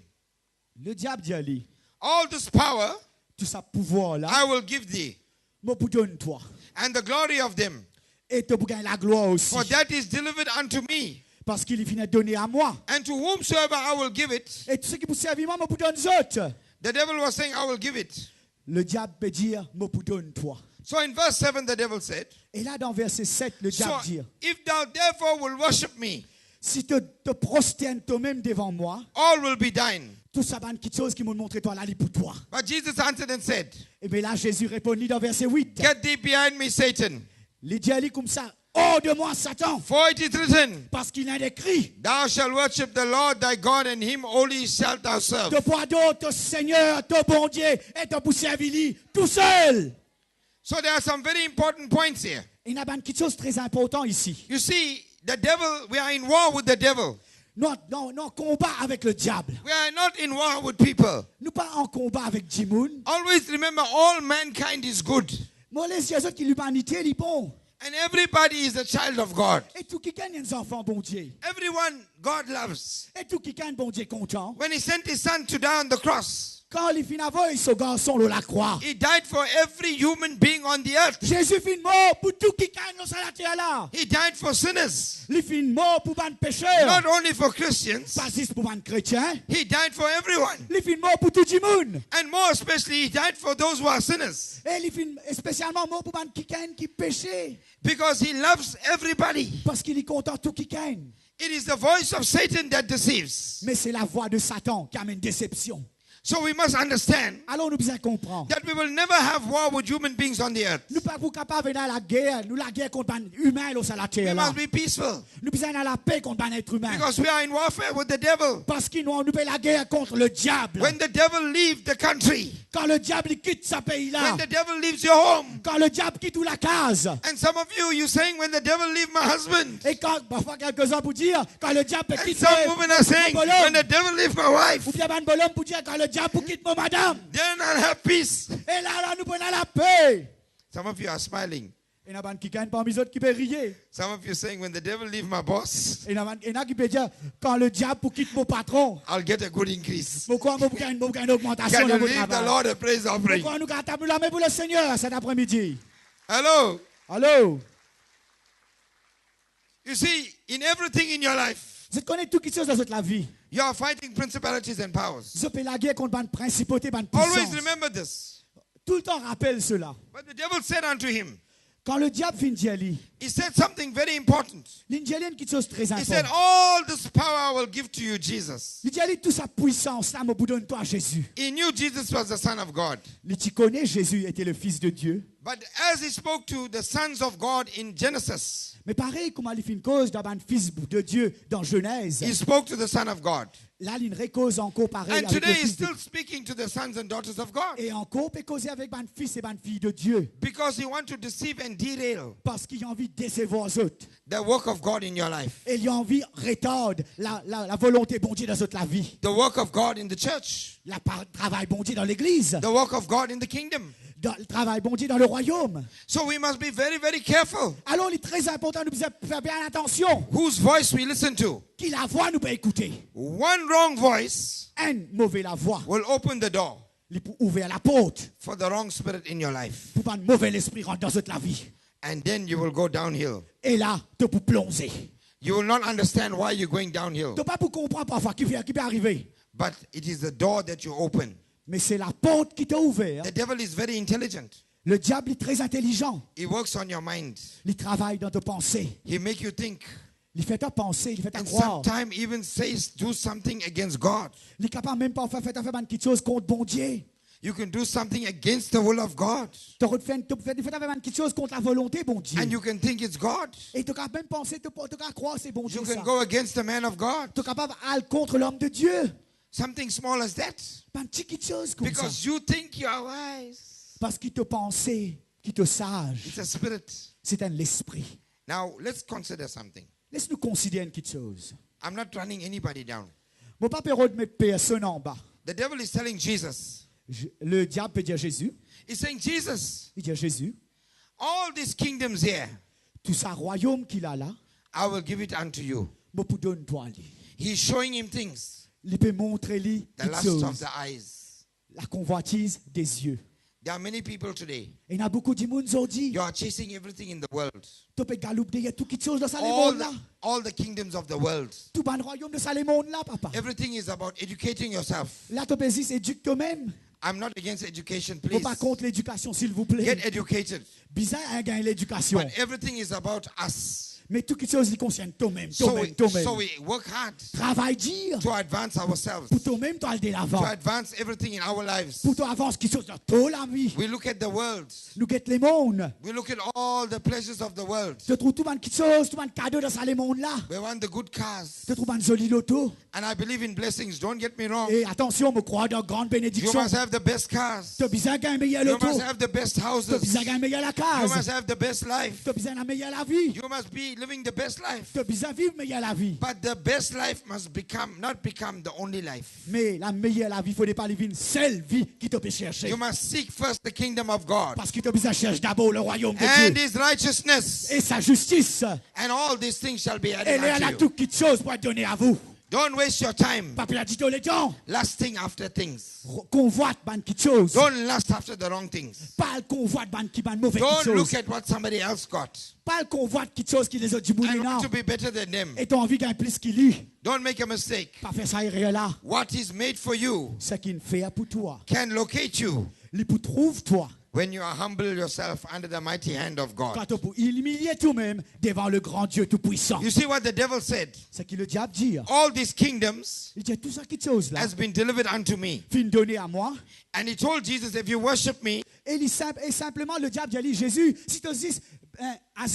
le diable dit à lui, all this power tout ça pouvoir là, I will give thee, moi pour donner toi. and the glory of them, Et tu pour gagner la gloire aussi. for that is delivered unto me. Parce qu'il est fini de donner à moi. And to whomsoever I will give it, Et tout ce qui vous servir moi, moi pour donner aux autres. the devil was saying, I will give it. Le diable peut dire, moi pour donner toi. So in verse 7, the devil said, Et là dans verset 7, le so diable dit, if thou therefore will worship me, si tu te prosternes toi-même devant moi, all will be thine. tout ça va être quelque chose qui m'a montré toi là, pour toi. But Jesus answered and said, Et bien là, Jésus répondit dans verset 8. get thee behind me, Satan, Il dit à lui comme ça, oh de moi Satan, for it is written, parce qu'il a écrit, thou shalt worship the Lord thy God, and him only shalt thou serve. de quoi d'autre, Seigneur, ton bon Dieu, et ton pour servir lui, tout seul. So there are some very important points here. Il y a quelque chose de très important ici. You see, the devil, we are in war with the devil. Non, combat avec le diable. We are not in war with people. Nous pas en combat avec Jimoun. Always remember, all mankind is good. Moi, les yeux qui l'humanité, ils bon. And everybody is a child of God. Et tout qui gagne des enfants, bon Dieu. Everyone God loves. Et tout qui gagne, bon Dieu, content. When he sent his son to die on the cross, Quand il finit avec ce garçon, la croix. he died for every human being on the earth. Jésus finit mort pour tout qui gagne dans la terre là. He died for sinners. Il finit mort pour les pécheurs. Not only for Christians, Pas juste pour les chrétiens. he died for everyone. Il finit mort pour tout le monde. And more especially, he died for those who are sinners. Et il finit spécialement mort pour les qui gagnent, qui péchent. Because he loves everybody. Parce qu'il est content tout qui gagne. It is the voice of Satan that deceives. Mais c'est la voix de Satan qui amène déception. So we must understand Alors nous besoin comprendre. that we will never have war with human beings on the earth. Nous pas capables de la guerre, nous la guerre contre les humains sur la We terre là. must be peaceful. Nous besoin de la paix contre les êtres humains. Because we are in warfare with the devil. Parce que nous fait la guerre contre le diable. When the devil leaves the country, Quand le diable il quitte sa pays là. when the devil leaves your home, Quand le diable quitte la case. and some of you saying, when the devil leave my husband, Et quand parfois quelques-uns pour dire quand le diable and quitte some women are saying, mon when bonhomme. the devil leave my wife, Ou bien un bonhomme pour dire quand le diable quitte mon madame. then I'll have peace. Et là nous prenons la paix. Some of you are smiling. Et il y a qui gagne parmi les autres qui peut rire. Some of you saying, when the devil leave my boss, Et il y a qui peut dire quand le diable quitte mon patron. I'll get a good increase. Pourquoi nous gagne une augmentation Can dans you mon leave the travail? Lord a praise offering? Pourquoi nous gâtons la main pour le Seigneur cet après-midi? Hello. Allô? You see, in everything in your life, Vous connaissez tout qui chose dans la vie. you are fighting principalities and powers. Vous faites la guerre contre une principauté, une Always puissance. remember this. Tout le temps rappelle cela. But the devil said unto him, Quand le diable finit d'y aller, he said something very important. il dit quelque chose de très He said, important. all this power I will give to you, Jesus. Il dit toute sa puissance là, me donne toi Jésus. He knew Jesus was the Son of God. Il dit connaît Jésus était le fils de Dieu. But as he spoke to the sons of God in Genesis, Mais pareil, comme il fait une cause dans un fils de Dieu dans Genèse, he spoke to the Son of God. là, il cause encore pareil And avec le today he's fils de still speaking to the sons and daughters of God. Et encore peut causer avec un fils et une fille de Dieu. Because he wants to deceive and derail Parce qu'il a envie de décevoir les autres. the work of God in your life. Et il a envie de retarder la volonté bon Dieu dans toute la vie. The work of God in the church. Le travail bon Dieu dans l'église. The work of God in the kingdom. Le travail bon Dieu dans le royaume. So we must be very, very careful Alors il est très important de faire bien attention. whose voice we listen to. Qui la voix nous peut écouter. One wrong voice Un mauvais la voix. will open the door Il peut ouvrir la porte. for the wrong spirit in your life. Pour un mauvais esprit rentrer dans toute la vie. And then you will go downhill. Et là, tu peux plonger. You will not understand why you're going downhill. Tu peux pas pour comprendre parfois qui peut arriver. But it is the door that you open. Mais c'est la porte qui t'a ouvert. The devil is very intelligent. Le diable est très intelligent. He works on your mind. Il travaille dans tes pensées. He make you think. Il fait ta penser, il fait ta And croire. sometimes even says do something against God. Il est capable même pas de faire quelque chose contre bon Dieu. You can do something against the will of God. Tu fais quelque chose contre la volonté bon Dieu. And you can think it's God. Et tu es capable même penser, tu es capable croire c'est bon Dieu You ça. can go against the man of God. Tu es capable d'aller contre l'homme de Dieu. Something small as that. Pas une petite chose comme ça. Because you think you are wise. Parce qu'il te pensait, qu'il te sage. It's a spirit. C'est un esprit. Now, let's consider something. Laisse-nous considérer une petite chose. I'm not running anybody down. Mon papa de mettre personne en bas. The devil is telling Jesus, Le diable peut dire Jésus. He's saying, Jesus, Il dit à Jésus, all these kingdoms here, tout ça royaume qu'il a là, I will give it unto you. je vous donne toi lui. He's showing him things, Il peut montrer lui the toutes lust of choses, the eyes. la convoitise des yeux. There are many people today. Et il y a beaucoup de monde qui dit, You are chasing everything in the world. tu peux galoper tout qui chose dans ça les mondes là. All the kingdoms of the world. Tout le royaume de ça les mondes là, papa. Everything is about educating yourself. Là, tu peux dire, éduque toi-même. I'm not against education, Faut please. pas contre l'éducation, s'il vous plaît. Get educated. Bizarre à gagner l'éducation. But everything is about us. Mais tout qui chose, il concerne toi-même. So Toi-même. we work hard Travaille dire. to advance ourselves, Pour toi-même, tu as de to l'avant. advance everything in our lives. Pour toi, avance qui chose dans toute la vie. We look at the world. Nous guettons les mondes. We look at all the pleasures of the world. Tu trouves tout le monde qui chose, tout le monde cadeau dans ça les mondes là. We want the good cars. Tu trouves un joli loto. And I believe in blessings. Don't get me wrong. Et attention, me crois dans grande You bénédiction. must have the best cars. Tu as besoin d'un meilleur You loto. must have the best Tu as houses. besoin d'un meilleur la You case. must have the best life. Tu as besoin d'un meilleur la vie. You must be living the best life. Tu as besoin de vivre meilleur la vie. But the best life must not become the only life. Mais la meilleure la vie, il ne faut pas vivre une seule vie qui te peut chercher. You must seek first the kingdom of God Parce que tu as besoin de chercher d'abord le royaume de and Dieu. his righteousness, Et sa justice. and all these things shall be Elle est added là unto you. toute petite chose pour être donnée à vous. Don't waste your time Papa a dit tout le temps. lusting after things. Convoite ban petite chose. Don't lust after the wrong things. Pas le convoite ban qui ban mauvais Don't petite look chose. at what somebody else got Pas le convoite petite chose qui les autres du bout and non. want to be better than them. Et tu as envie de gagner plus qu'il lit. Don't make a mistake. Pas faire ça et là. What is made for you Ce qu'il fait pour toi. can locate you Il pour trouve toi. when you are humble yourself under the mighty hand of God. Quand tu peux humilier toi-même devant le grand Dieu tout-puissant. You see what the devil said? Ce que le diable dit. All these kingdoms Il dit tout ça qui chose là. has been delivered unto me. Fin donné à moi. And he told Jesus, if you worship me, Et simplement le diable dit Jésus, si tu dis à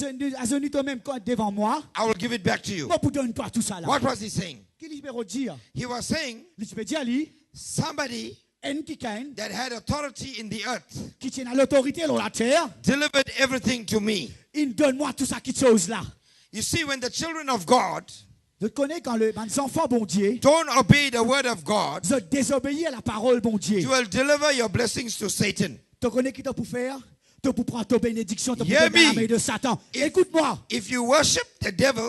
toi-même devant moi, I will give it back to you. moi pour donner toi tout ça là. What was he saying? Qu'il libère dire. He was saying Il peut dire lui, somebody en qui gagne, that had authority in the earth qui tient à l'autorité dans la terre, delivered everything to me. il donne-moi tout ça qui chose là. You see, when the children of God Je connais quand les enfants bon Dieu, don't obey the word of God, ils désobéissent à la parole bon Dieu. you will deliver your blessings to Satan. Tu connais qui t'a pour faire? Tu pour prendre ta bénédiction, tu pour Hear donner la me. main de Satan. If- Écoute-moi, If you worship the devil,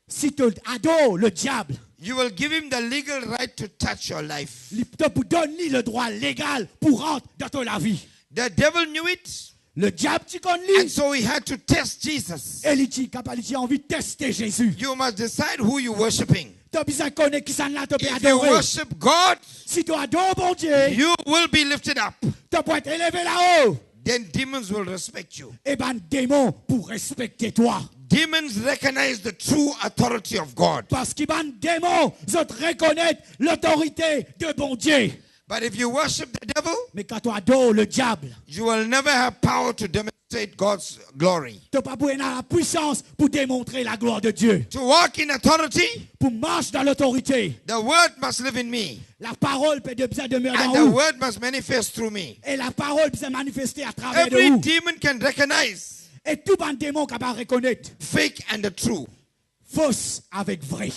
si tu adores le diable, you will give him the legal right to touch your life. il te donne le droit légal pour rentrer dans ta vie. The devil knew it, Le diable, tu connais and lui. so he had to test Jesus. Et il dit, il a envie de tester Jésus. You must decide who you're worshiping. Tu as besoin de connaître qui ça là, tu peux If you adorer. worship God, Si tu adores bon Dieu, you will be lifted up. tu peux être élevé là-haut. Then demons will respect you. Et ben, démon pour respecter toi. Demons recognize the true authority of God. Parce qu'ils ben, démon, ils reconnaissent l'autorité de bon Dieu. But if you worship the devil, Mais quand tu adores le diable, you will never have power to demonstrate God's glory. tu n'as pas besoin de la puissance pour démontrer la gloire de Dieu. To walk in authority, Pour marcher dans l'autorité, the word must live in me, la parole peut besoin demeurer and dans the vous. word must manifest through me. Et la parole peut se manifester à travers de Every vous. demon can recognize Et tout un démon capable de reconnaître fake and the true. fausse avec vrai.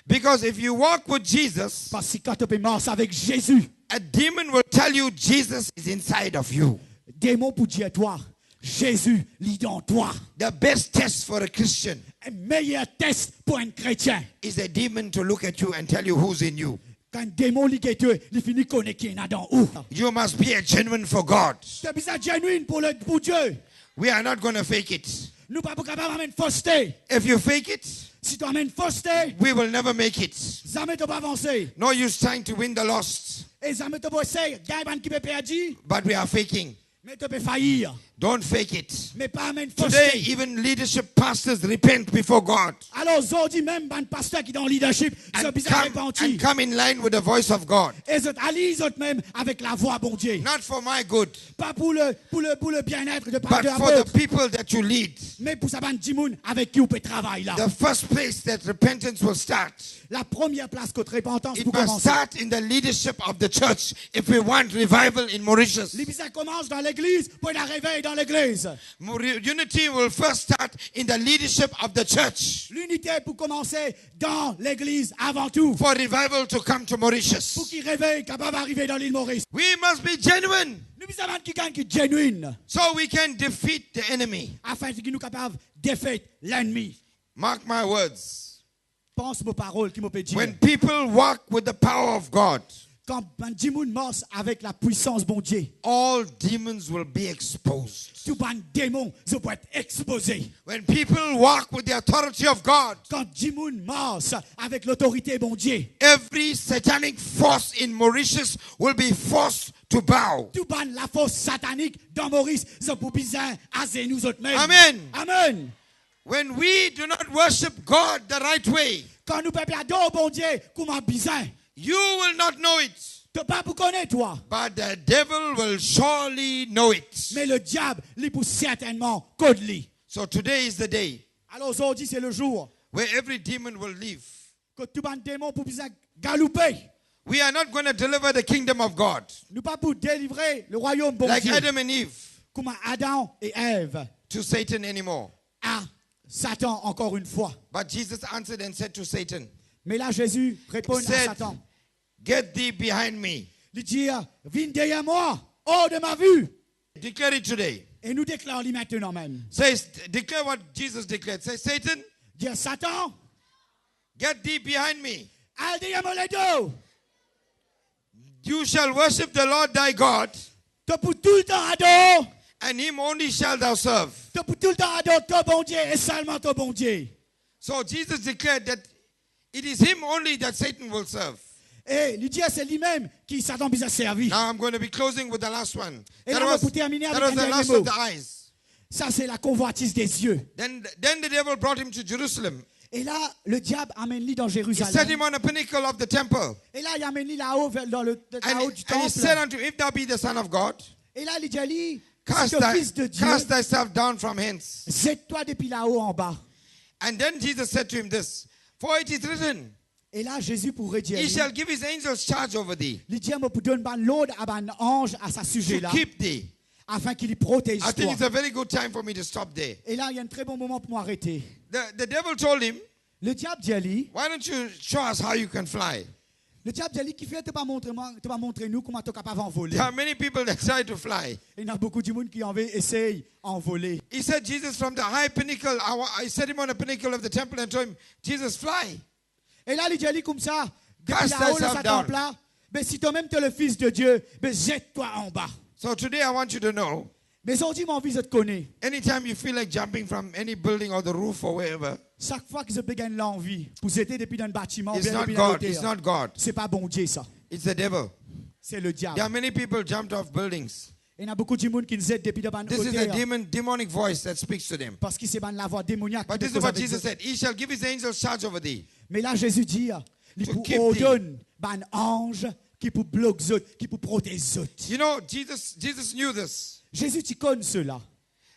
Because if you walk with Jesus, Parce que quand tu peux marcher avec Jésus, a demon will tell you Jesus is inside of you. démon pour dire toi, Jésus lit dans toi. The best test for a Christian Un meilleur test pour un chrétien. is a demon to look at you and tell you who's in you. Quand un démon lit que tu il finit connaître qui est dans où. You must be a genuine for God. Tu as besoin de genuine pour Dieu. We are not going to fake it. Nous ne sommes pas capables d'amener fausseté. If you fake it, Si tu amènes fausseté, we will never make it. jamais tu ne vas pas avancer. No use trying to win the lost, Et jamais tu vas essayer. Gagne qui peut perdre, but we are faking. mais tu peux faillir. Don't fake it. Mais pas amener Today, fausseté. even leadership pastors repent before God Alors aujourd'hui même, un pasteur qui est dans le leadership, ils ont besoin de repentir. come in line with the voice of God. Et ils allient même avec la voix bon Dieu. Not for my good, Pas pour le bien-être de but pasteur for the apôtre, people that you lead. mais pour ça ban dimoun avec qui on peut travailler là. The first place that repentance will start, La première place que repentance it pour must commencer. start in the leadership of the church if we want revival in Mauritius. Les ça commence dans l'église pour la réveil dans dans l'église. Unity will first start in the leadership of the church L'unité pour commencer dans l'église avant tout. for revival to come to Pour Mauritius. qu'il réveille, capable d'arriver dans l'île Maurice. We must be genuine Nous avons qui gagne qui est genuine. so we can defeat the enemy. Afin que nous capables de défaire l'ennemi. Mark my words. Pense mes paroles qui m'ont dit. When people walk with the power of God, Quand un démon marche avec la puissance bon Dieu, all demons will be exposed. tout un démon se peut être exposé. When people walk with the authority of God, Quand démon marche avec l'autorité bon Dieu, every satanic force in Mauritius will be forced to bow. tout ban la force satanique dans Maurice, se peut bizarre à nous autres mêmes. Amen. Amen. When we do not worship God the right way, Quand nous peuple adore bon Dieu, comment bizarre. you will not know it, Tu pas pour connaître toi. but the devil will surely know it. Mais le diable, lui pour certainement code lui. So today is the day Alors aujourd'hui c'est le jour where every demon will leave. que tout ban démon pour bizarre galouper. We are not going to deliver the kingdom of God Nous pas pour délivrer le royaume bon like Dieu. Adam and Eve Comme Adam et Ève to Satan anymore. à Satan encore une fois. But Jesus answered and said to Satan, Mais là Jésus répond He à said, Satan. "Get thee behind me." Il dit, viens derrière moi, hors de ma vue. Declare it today. Et nous déclarons maintenant même. Declare what Jesus declared. Say, Satan, Dire Satan, get thee behind me. al derrière moi les deux. You shall worship the Lord thy God, Tu peux tout le temps adorer. and him only shalt thou serve. Tu peux tout le temps adorer ton bon Dieu et seulement ton bon Dieu. So Jesus declared that it is him only that Satan will serve. Et il dit, c'est lui-même qui Satan a servi. Now I'm going to be closing with the last one. Et That là, was, pour terminer that avec was un the dernier last mot. of the eyes. Ça, c'est la convoitise des yeux. Then the devil brought him to Jerusalem. Et là, le diable amène lui dans He set Jérusalem. him on a pinnacle of the temple. Et là, il amène lui là-haut, dans le haut du And he said temple. unto him, if thou be the son of God, Et là, il dit à lui, cast, si tu es fils de Dieu, cast thyself down from hence. jette-toi depuis là-haut en bas. And then Jesus said to him this, for it is written, Et là, Jésus pourrait dire, he shall give his angels charge over thee, il dit, moi, pour donner l'ordre à un ange à sa to sujet-là, keep thee. afin qu'il y protège I think toi. it's a very good time for me to stop there. Et là, il y a un très bon moment pour m'arrêter. The devil told him, Le diable dit à lui, why don't you show us how you can fly? le diable dit à lui, qui fait, tu vas montrer nous comment tu es capable d'envoler. There are many people that try to fly. Il y a beaucoup de monde qui en veut essayer d'envoler. He said, Jesus, from the high pinnacle, I set him on a pinnacle of the temple and told him, Jesus, fly. Et là, il dit à lui comme ça, depuis Cast là-haut, thyself le down. temple là, mais si toi-même tu es le fils de Dieu, ben jette-toi en bas. So today I want you to know, Mais aujourd'hui, mon envie de te connaître. anytime you feel like jumping from any building or the roof or wherever, Chaque fois que je gagne l'envie, pour jeter depuis dans un bâtiment, it's bien not depuis dans God. It's l'hôtel, not God. c'est pas bon Dieu ça. It's the devil. C'est le There are diable. many people jumped off buildings. Il y a beaucoup de monde qui nous aident depuis dans un This is a hôtel. demonic voice that speaks to them. Parce que c'est la voix démoniaque. But qui this te is cause what avec Jesus eux. said. He shall give his angels charge over thee. Mais là, Jésus dit, il To pour keep ordonne un ange qui pour bloquer les autres, qui pour protéger les autres. You know, Jesus knew this. Jésus, tu connais cela.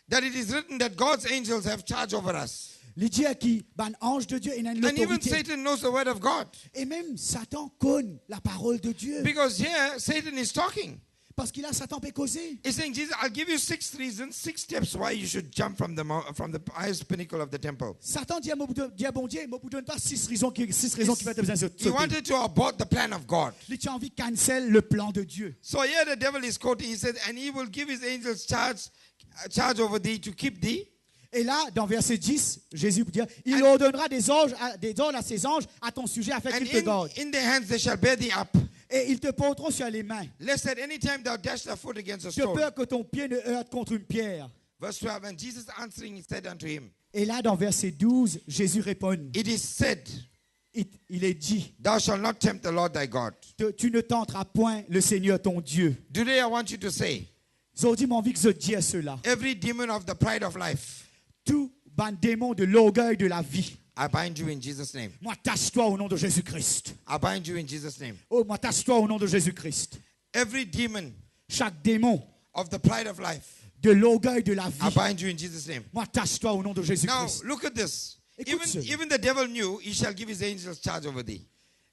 That it is written that God's angels have charge over us. Il dit qui, un ange de Dieu, il a une And even autorité. Satan knows the word of God. Et même Satan connaît la parole de Dieu. Because here, Satan is talking. Parce qu'il a Satan peut causer. He's saying, Jesus, I'll give you 6 reasons, 6 steps why you should jump from the highest pinnacle of the temple. Satan dit à bon Dieu, je ne donne pas 6 raisons qui peuvent besoin de He sauter. wanted to abort the plan of God. Il a envie de cancel le plan de Dieu. So here the devil is quoting, he said, and he will give his angels charge over thee to keep thee. Et là, dans verset 10, Jésus peut dire, il ordonnera des ordres à ses anges à ton sujet afin And qu'ils te gardent. in their hands they shall bear thee up, Et ils te porteront sur les mains. lest at any time thou dash thy foot against a De stone. peur que ton pied ne heurte contre une pierre. Verse 12, and Jesus answering, he said unto him, Et là, dans verset 12, Jésus répond, it is said, il est dit, thou shalt not tempt the Lord thy God. tu ne tenteras point le Seigneur ton Dieu. Today I want you to say, Aujourd'hui, mon envie que je dise cela. every demon of the pride of life, Tout ban démon de l'orgueil de la vie. I bind you in Jesus' name. Moi, tâche-toi au nom de Jésus-Christ. I bind you in Jesus' name. Oh, moi, tâche-toi au nom de Jésus-Christ. Every demon Chaque démon of the pride of life, de l'orgueil de la I vie. bind you in Jesus' name. Moi, tâche-toi au nom de Now, Jésus-Christ. look at this. Écoute cela. Even the devil knew he shall give his angels charge over thee.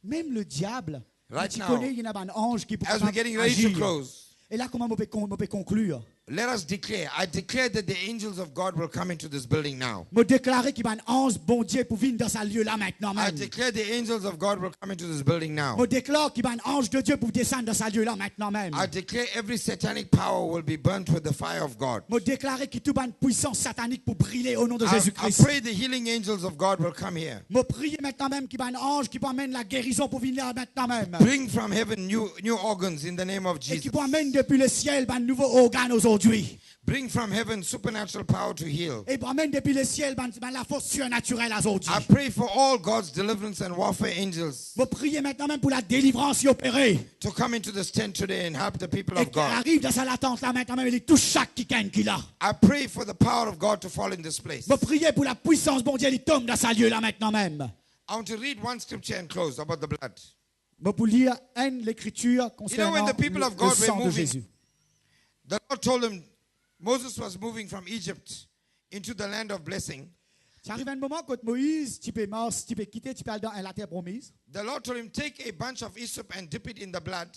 Même le diable, Right tu now, connais, il y a un ange qui peut As we're getting ready to agir. close, Et là, comment on peut conclure? Let us declare. I declare that the angels of God will come into this building now. Me déclarer qu'il y a un ange bon Dieu pour venir dans ce lieu là maintenant I même. declare the angels of God will come into this building now. Me déclare qu'il y a un ange de Dieu pour descendre dans ce lieu là maintenant même. I declare every satanic power will be burnt with the fire of God. Me déclarer que toute une puissance satanique pour brûler au nom de I Jésus-Christ. pray the healing angels of God will come here. Me prier maintenant même qu'il y a un ange qui peut amener la guérison pour venir là maintenant même. Bring from heaven new organs in the name of Et Jesus. qui peut amener depuis le ciel un nouveau organe aujourd'hui. Bring from heaven supernatural power to heal. Et pour amener depuis le ciel la force surnaturelle aujourd'hui. I pray for all God's deliverance and warfare angels Me prier maintenant même pour la délivrance y opérer. to come into this tent today and help the people Et of qui God. arrive dans sa latente là maintenant même, il touche chaque qui gagne qu'il a. I pray for the power of God to fall in this place. Me prier pour la puissance mondiale, il tombe dans sa lieu là maintenant même. I want to read one scripture and close about the blood. Me pour lire l'écriture concernant when the people of God le sang were de moving, Jésus. The Lord told him, Moses was moving from Egypt into the land of blessing. Ça arrive un moment quand Moïse, tu peux mort, tu peux quitter, tu peux aller dans la terre promise. The Lord told him, take a bunch of hyssop and dip it in the blood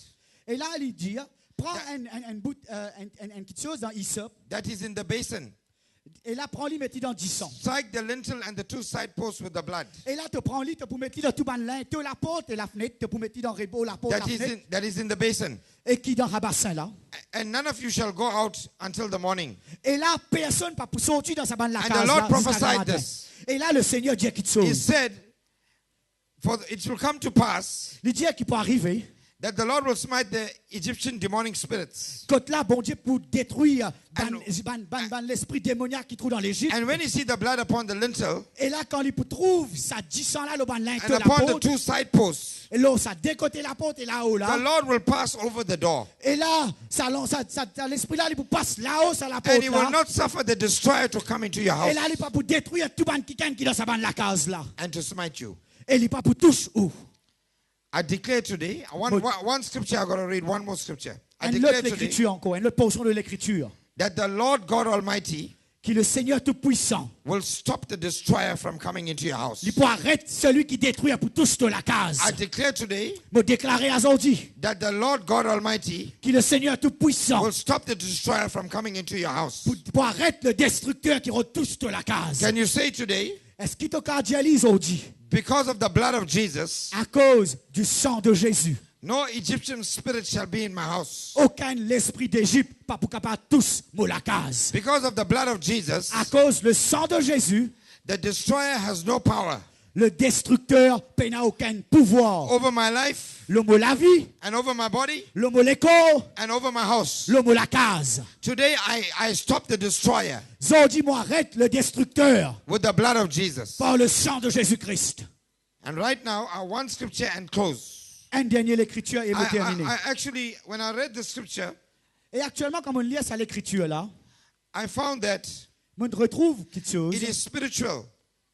Et là, il dit, prends une petite chose dans Hyssop, that is in the basin. et là, prends-le, mets-le dans 10 sang. Strike the lintel and the two side posts with the blood. Et là, tu prends-le, tu peux mettre dans tout le lin, tu la porte et la fenêtre, tu peux mettre dans le rideau, la porte, la fenêtre, That is in the basin. et qui dans le bassin là. And none of you shall go out until the morning. Et là, personne ne peut sortir dans sa bande la And case. the Lord là, jusqu'à prophesied matin. this. Et là, le Seigneur dit quelque He chose. said, for it will come to pass Il dit qu'il peut arriver. that the Lord will smite the Egyptian demonic spirits. Quand là, bon Dieu, pour détruire And- l'esprit démoniaque qui trouve dans l'Égypte. And when you see the blood upon the lintel Et là, quand il trouve ça 10 ans là, le ban and de la upon the porte. two side posts, Et là, ça décoté la porte et là-haut the là. Lord will pass over the door. Et là, l'esprit là, il passe là-haut sur la And porte he will là. not suffer the destroyer to come into your Et house là, il n'est pas pour détruire tout ban qui est dans sa bande la case là. and to smite you. Et il n'est pas pour toucher où. I declare today, one scripture I'm going to read, one more scripture. I Une declare autre today écriture encore, une autre portion de l'écriture. that the Lord God Almighty Qui le Seigneur Tout-Puissant, will stop the destroyer from coming into your house. il peut arrêter celui qui détruit pour toucher de la case. I declare today Me déclarer aujourd'hui that the Lord God Almighty que le Seigneur Tout-Puissant will stop the destroyer from coming into your house. pour arrêter le destructeur qui retouche de la case. Can you say today, Est-ce qu'il te cardialise aujourd'hui? because of the blood of Jesus, À cause du sang de Jésus. no Egyptian spirit shall be in my house? Aucun l'esprit d'Égypte pas pour capable tous la case. Because of the blood of Jesus, À cause le sang de Jésus, the destroyer has no power le destructeur n'a aucun pouvoir. over my life L'homme la vie, and over my body l'homme les corps, and over my house. l'homme la case. Today I stop the destroyer Aujourd'hui, moi arrête le destructeur with the blood of Jesus. par le sang de Jésus-Christ. And right now, one scripture and close. Un dernier l'écriture et vous terminez. I actually, when I read the scripture, Et actuellement, quand on lit à l'écriture là, I found that on retrouve quelque chose it is spiritual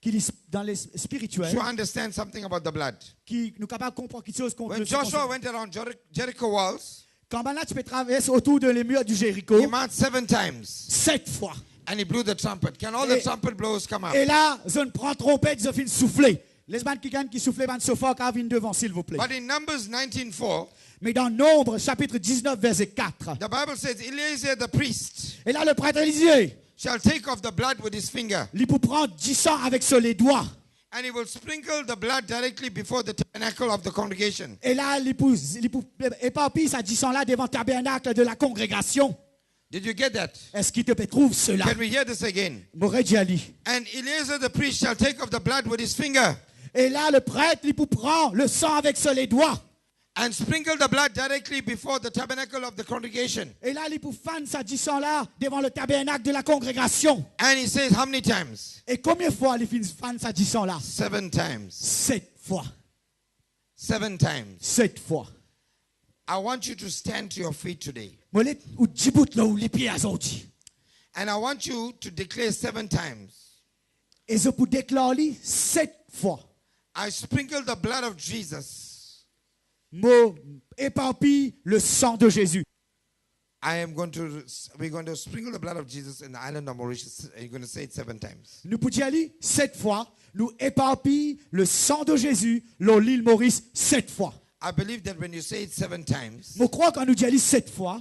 qui est dans les spirituels, to understand something about the blood. qui nous capable de comprendre quelque chose contre When le Joshua went around Jericho walls, Quand là, tu peux traverser autour de les murs du Jéricho he marched 7 times 7 fois. and he blew the trumpet. Can all the Et- trumpet blowers come up? Et là, je ne prends trompette, je finis souffler. Les bandes qui soufflent, van sofa, car viennent devant, s'il vous plaît. But in Numbers 19:4, Mais dans Nombre, chapitre 19, verset 4. the Bible says, Eleazar the priest Et là, le prêtre Élisée, shall take off the blood with his finger, il peut prendre 10 sang avec sur les doigts. and he will sprinkle the blood directly before the tabernacle of the congregation. Et là, il peut éparpiller sa 10 sang là devant le tabernacle de la congrégation. Did you get that? Est-ce qu'il te trouve cela? Can we hear this again? M'aurait dit Ali. And Eleazar the priest shall take off the blood with his finger Et là, le prêtre, il peut prendre le sang avec sur les doigts. and sprinkle the blood directly before the tabernacle of the congregation. Et là, il peut fan sa 10 sang là devant le tabernacle de la congrégation. And he says, how many times? Et combien de fois il fan sa 10 sang là? 7 times. 7 fois. 7 times. 7 fois. I want you to stand to your feet today. Moi, ou 10 bouts là où les pieds aujourd'hui. And I want you to declare 7 times. Et je peux déclarer 7 fois. I sprinkle the blood of Jesus. Moi, éparpille le sang de Jésus. We're going to sprinkle the blood of Jesus in the island of Mauritius. And you're going to say it 7 times. Nous pouvons dire 7 fois. Nous éparpille le sang de Jésus sur l'île Maurice 7 fois. I believe that when you say it 7 times, Je crois qu'on nous dit 7 fois.